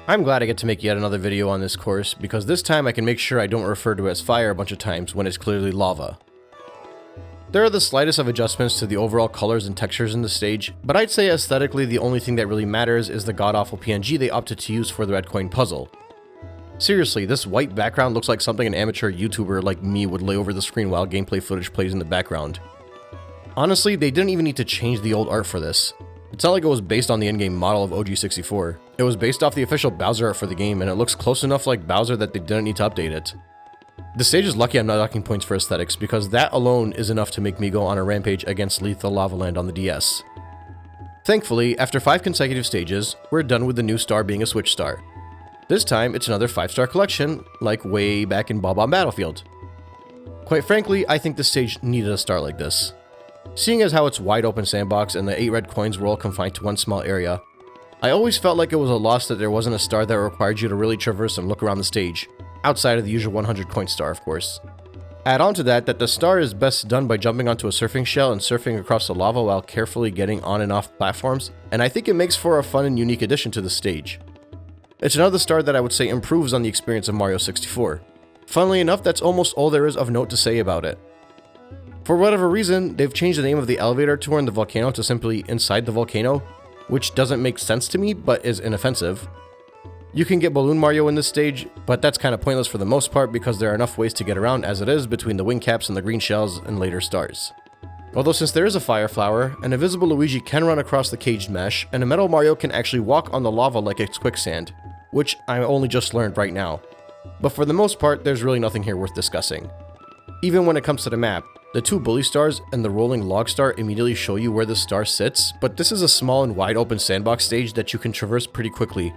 I'm glad I get to make yet another video on this course, because this time I can make sure I don't refer to it as fire a bunch of times when it's clearly lava. There are the slightest of adjustments to the overall colors and textures in the stage, but I'd say aesthetically the only thing that really matters is the god-awful PNG they opted to use for the red coin puzzle. Seriously, this white background looks like something an amateur YouTuber like me would lay over the screen while gameplay footage plays in the background. Honestly, they didn't even need to change the old art for this. It's not like it was based on the in-game model of OG64. It was based off the official Bowser art for the game, and it looks close enough like Bowser that they didn't need to update it. The stage is lucky I'm not docking points for aesthetics, because that alone is enough to make me go on a rampage against Lethal Lava Land on the DS. Thankfully, after 5 consecutive stages, we're done with the new star being a Switch star. This time, it's another 5-star collection, like way back in Bob-omb Battlefield. Quite frankly, I think this stage needed a star like this. Seeing as how it's wide open sandbox and the 8 red coins were all confined to one small area, I always felt like it was a loss that there wasn't a star that required you to really traverse and look around the stage, outside of the usual 100 coin star of course. Add on to that the star is best done by jumping onto a surfing shell and surfing across the lava while carefully getting on and off platforms, and I think it makes for a fun and unique addition to the stage. It's another star that I would say improves on the experience of Mario 64. Funnily enough, that's almost all there is of note to say about it. For whatever reason, they've changed the name of the elevator tour in the volcano to simply Inside the Volcano, which doesn't make sense to me, but is inoffensive. You can get Balloon Mario in this stage, but that's kind of pointless for the most part because there are enough ways to get around as it is between the wing caps and the green shells and later stars. Although since there is a fire flower, an invisible Luigi can run across the caged mesh, and a metal Mario can actually walk on the lava like it's quicksand, which I only just learned right now. But for the most part, there's really nothing here worth discussing. Even when it comes to the map, the 2 bully stars and the rolling log star immediately show you where the star sits, but this is a small and wide open sandbox stage that you can traverse pretty quickly.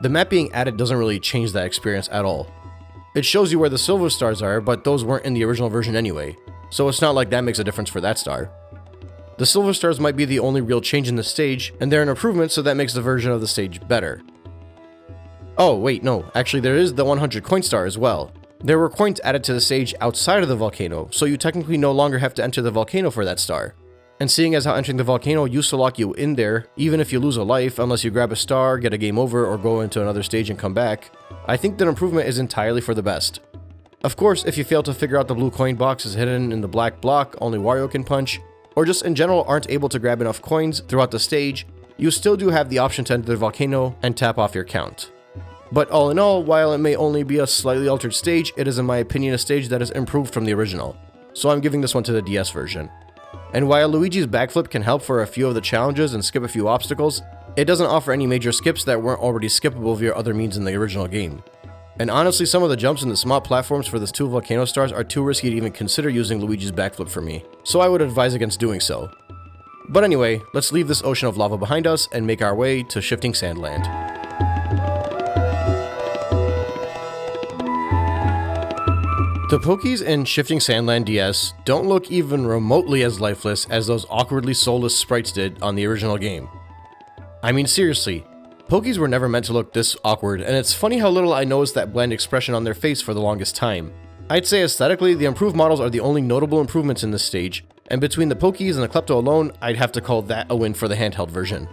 The map being added doesn't really change that experience at all. It shows you where the silver stars are, but those weren't in the original version anyway, so it's not like that makes a difference for that star. The silver stars might be the only real change in the stage, and they're an improvement, so that makes the version of the stage better. Oh wait, no, actually there is the 100 coin star as well. There were coins added to the stage outside of the volcano, so you technically no longer have to enter the volcano for that star. And seeing as how entering the volcano used to lock you in there, even if you lose a life unless you grab a star, get a game over, or go into another stage and come back, I think that improvement is entirely for the best. Of course, if you fail to figure out the blue coin box is hidden in the black block only Wario can punch, or just in general aren't able to grab enough coins throughout the stage, you still do have the option to enter the volcano and tap off your count. But all in all, while it may only be a slightly altered stage, it is in my opinion a stage that is improved from the original, so I'm giving this one to the DS version. And while Luigi's backflip can help for a few of the challenges and skip a few obstacles, it doesn't offer any major skips that weren't already skippable via other means in the original game. And honestly, some of the jumps in the small platforms for the 2 volcano stars are too risky to even consider using Luigi's backflip for me, so I would advise against doing so. But anyway, let's leave this ocean of lava behind us and make our way to Shifting Sandland. The Pokies in Shifting Sandland DS don't look even remotely as lifeless as those awkwardly soulless sprites did on the original game. I mean seriously, Pokies were never meant to look this awkward, and it's funny how little I noticed that bland expression on their face for the longest time. I'd say aesthetically, the improved models are the only notable improvements in this stage, and between the Pokies and the Klepto alone, I'd have to call that a win for the handheld version.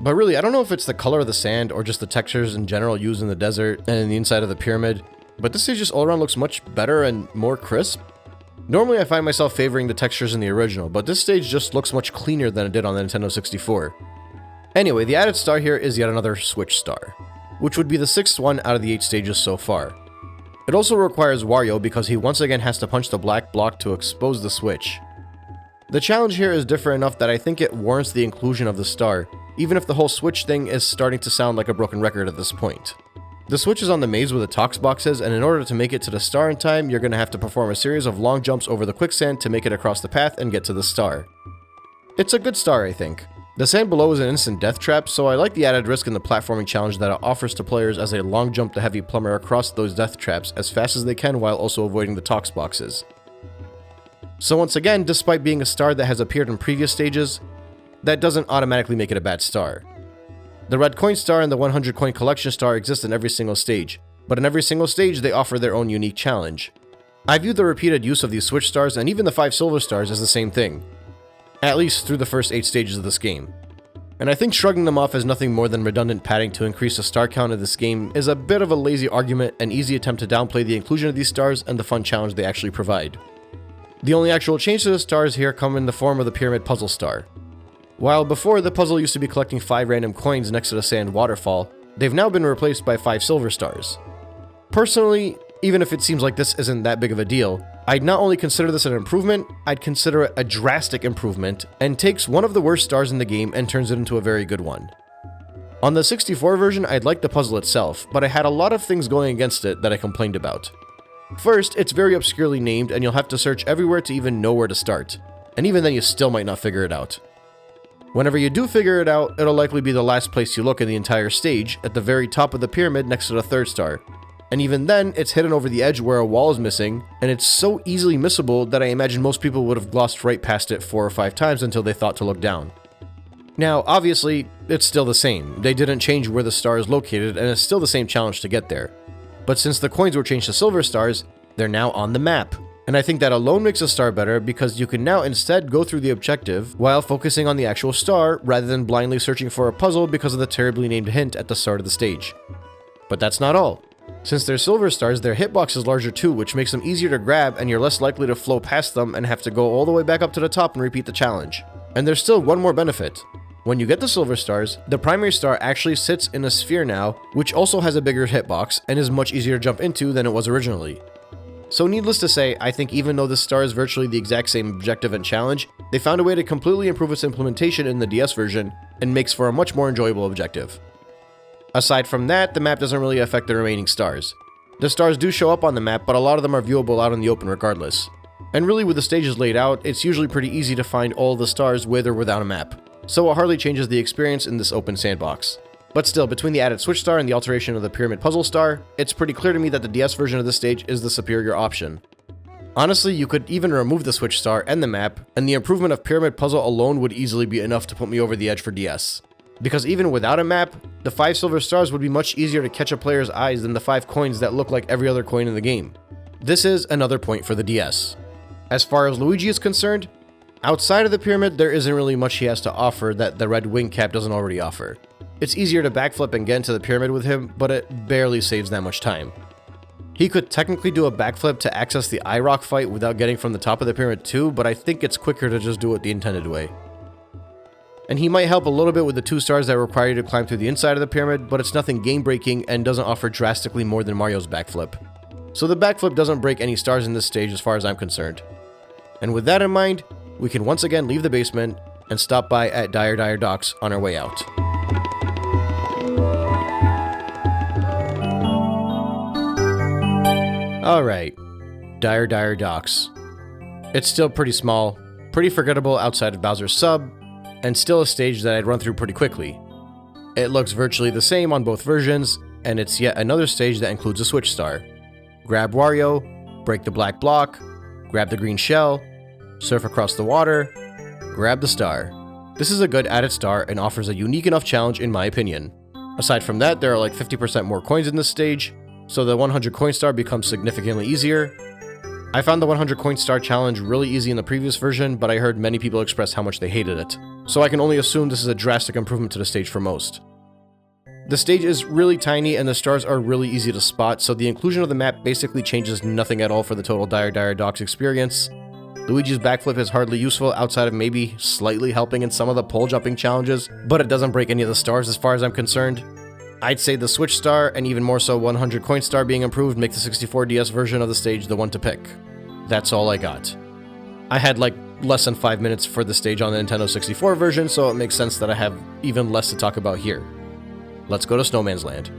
But really, I don't know if it's the color of the sand or just the textures in general used in the desert and in the inside of the pyramid, but this stage just all around looks much better and more crisp. Normally I find myself favoring the textures in the original, but this stage just looks much cleaner than it did on the Nintendo 64. Anyway, the added star here is yet another Switch star, which would be the 6th one out of the 8 stages so far. It also requires Wario because he once again has to punch the black block to expose the switch. The challenge here is different enough that I think it warrants the inclusion of the star, even if the whole switch thing is starting to sound like a broken record at this point. The switch is on the maze where the DOCKS boxes, and in order to make it to the star in time, you're going to have to perform a series of long jumps over the quicksand to make it across the path and get to the star. It's a good star, I think. The sand below is an instant death trap, so I like the added risk in the platforming challenge that it offers to players as a long jump the heavy plumber across those death traps as fast as they can while also avoiding the DOCKS boxes. So once again, despite being a star that has appeared in previous stages, that doesn't automatically make it a bad star. The red coin star and the 100 coin collection star exist in every single stage, but in every single stage they offer their own unique challenge. I view the repeated use of these switch stars and even the 5 silver stars as the same thing, at least through the first 8 stages of this game. And I think shrugging them off as nothing more than redundant padding to increase the star count of this game is a bit of a lazy argument and easy attempt to downplay the inclusion of these stars and the fun challenge they actually provide. The only actual change to the stars here come in the form of the pyramid puzzle star. While before the puzzle used to be collecting 5 random coins next to the sand waterfall, they've now been replaced by 5 silver stars. Personally, even if it seems like this isn't that big of a deal, I'd not only consider this an improvement, I'd consider it a drastic improvement, and takes one of the worst stars in the game and turns it into a very good one. On the 64 version, I'd liked the puzzle itself, but I had a lot of things going against it that I complained about. First, it's very obscurely named and you'll have to search everywhere to even know where to start, and even then you still might not figure it out. Whenever you do figure it out, it'll likely be the last place you look in the entire stage, at the very top of the pyramid next to the 3rd star. And even then, it's hidden over the edge where a wall is missing, and it's so easily missable that I imagine most people would have glossed right past it 4 or 5 times until they thought to look down. Now, obviously, it's still the same. They didn't change where the star is located, and it's still the same challenge to get there. But since the coins were changed to silver stars, they're now on the map. And I think that alone makes a star better because you can now instead go through the objective while focusing on the actual star rather than blindly searching for a puzzle because of the terribly named hint at the start of the stage. But that's not all. Since they're silver stars, their hitbox is larger too, which makes them easier to grab and you're less likely to flow past them and have to go all the way back up to the top and repeat the challenge. And there's still one more benefit. When you get the silver stars, the primary star actually sits in a sphere now, which also has a bigger hitbox and is much easier to jump into than it was originally. So needless to say, I think even though this star is virtually the exact same objective and challenge, they found a way to completely improve its implementation in the DS version and makes for a much more enjoyable objective. Aside from that, the map doesn't really affect the remaining stars. The stars do show up on the map, but a lot of them are viewable out in the open regardless. And really with the stages laid out, it's usually pretty easy to find all the stars with or without a map, so it hardly changes the experience in this open sandbox. But still, between the added switch star and the alteration of the pyramid puzzle star, it's pretty clear to me that the DS version of this stage is the superior option. Honestly, you could even remove the switch star and the map, and the improvement of pyramid puzzle alone would easily be enough to put me over the edge for DS. Because even without a map, the 5 silver stars would be much easier to catch a player's eyes than the 5 coins that look like every other coin in the game. This is another point for the DS. As far as Luigi is concerned, outside of the pyramid, there isn't really much he has to offer that the red wing cap doesn't already offer. It's easier to backflip and get into the pyramid with him, but it barely saves that much time. He could technically do a backflip to access the iRock fight without getting from the top of the pyramid too, but I think it's quicker to just do it the intended way. And he might help a little bit with the 2 stars that require you to climb through the inside of the pyramid, but it's nothing game-breaking and doesn't offer drastically more than Mario's backflip. So the backflip doesn't break any stars in this stage as far as I'm concerned. And with that in mind, we can once again leave the basement and stop by at Dire Docks on our way out. Alright, Dire Docks. It's still pretty small, pretty forgettable outside of Bowser's sub, and still a stage that I'd run through pretty quickly. It looks virtually the same on both versions, and it's yet another stage that includes a switch star. Grab Wario, break the black block, grab the green shell, surf across the water, grab the star. This is a good added star and offers a unique enough challenge in my opinion. Aside from that, there are like 50% more coins in this stage, so the 100 coin star becomes significantly easier. I found the 100 coin star challenge really easy in the previous version, but I heard many people express how much they hated it, so I can only assume this is a drastic improvement to the stage for most. The stage is really tiny and the stars are really easy to spot, so the inclusion of the map basically changes nothing at all for the total Dire Docks experience. Luigi's backflip is hardly useful outside of maybe slightly helping in some of the pole jumping challenges, but it doesn't break any of the stars as far as I'm concerned. I'd say the Switch Star, and even more so 100 Coin Star being improved, make the 64 DS version of the stage the one to pick. That's all I got. I had like less than 5 minutes for the stage on the Nintendo 64 version, so it makes sense that I have even less to talk about here. Let's go to Snowman's Land.